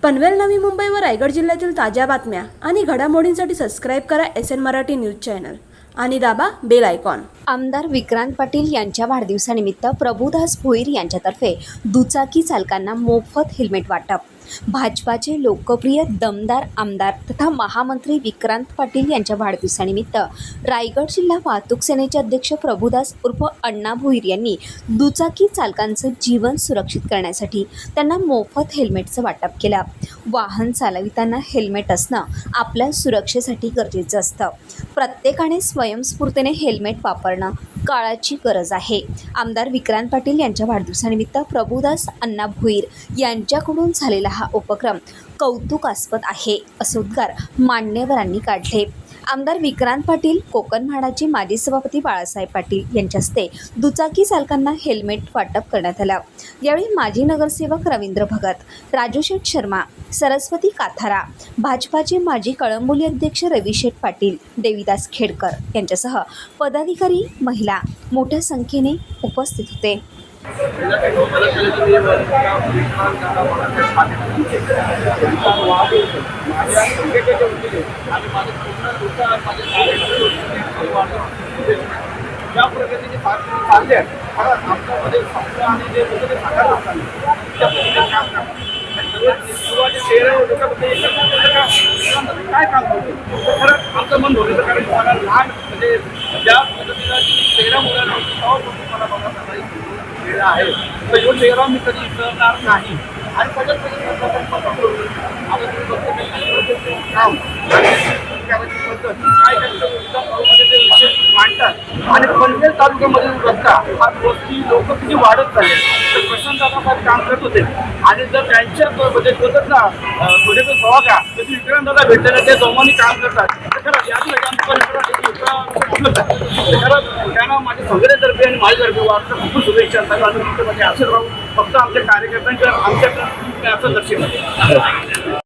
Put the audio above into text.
पनवेल, नवी मुंबई व रायगड जिल्ह्यातील ताज्या बातम्या आणि घडामोडींसाठी सबस्क्राईब करा SN मराठी न्यूज चॅनल आणि दाबा बेल आयकॉन। आमदार विक्रांत पाटील यांच्या वाढदिवसानिमित्त प्रभुदास भोईर यांच्यातर्फे दुचाकी चालकांना मोफत हेल्मेट वाटप। भाजपाचे लोकप्रिय दमदार आमदार तथा महामंत्री विक्रांत पाटील यांच्या वाढदिवसानिमित्त रायगड जिल्हा वाहतूक सेनेचे अध्यक्ष प्रभुदास उर्फ अण्णा भोईर यांनी दुचाकी चालकांचं जीवन सुरक्षित करण्यासाठी त्यांना मोफत हेल्मेटचं वाटप केलं। वाहन चालविताना हेल्मेट असणं आपल्या सुरक्षेसाठी गरजेचं असतं। प्रत्येकाने स्वयंस्फूर्तीने हेल्मेट वापरणं काळाची गरज आहे। आमदार विक्रांत पाटील यांच्या वाढदिवसानिमित्त प्रभुदास अण्णा भोईर यांच्याकडून झालेला हा उपक्रम कौतुकास्पद आहे असे उद्गार मान्यवरांनी काढले। आमदार विक्रांत पाटील, कोकण म्हाडाचे माजी सभापती बाळासाहेब पाटील यांच्या हस्ते दुचाकी चालकांना हेल्मेट वाटप करण्यात आलं। यावेळी माजी नगरसेवक रवींद्र भगत, राजूशेठ शर्मा, सरस्वती काथारा, भाजपाचे माजी कळंबोली अध्यक्ष रविशेठ पाटील, देवीदास खेडकर यांच्यासह पदाधिकारी, महिला मोठ्या संख्येने उपस्थित होते। ज्या प्रगतीने चालले आहेत आमच्यामध्ये संस्था आणि जे लोक ते साकार करतात त्या पद्धतीने काम करतात। सुरुवाती चेहऱ्या लोकांमध्ये काय काम करतो खरंच आमचं मन होतं, कारण मला लहान म्हणजे ज्या पद्धतीला चेहरा मुलांना तेव्हापासून मला बघा चेहरा आहे, तर तो चेहरा मी कधी विसरणार नाही। आणि सगळ्यात पहिले काम काय मांडतात आणि पनवेल तालुक्यामधील रस्ता हा गोष्टी लोक किती वाढत चालले। प्रशांतदादा काम करत होते आणि जर त्यांच्या म्हणजे होतात ना थोडे तो सवा का त्याची विक्रांतदादा भेटलेले ते जोमाने काम करतात, तर खरंच याची खरंच त्यांना माझ्या सगळ्यातर्फे आणि माझ्यातर्फे वाटतं खूप शुभेच्छा असतात आणि तुमच्यामध्ये असं राहून फक्त आमच्या कार्यकर्त्यांच्या आमच्याकडे असं लक्ष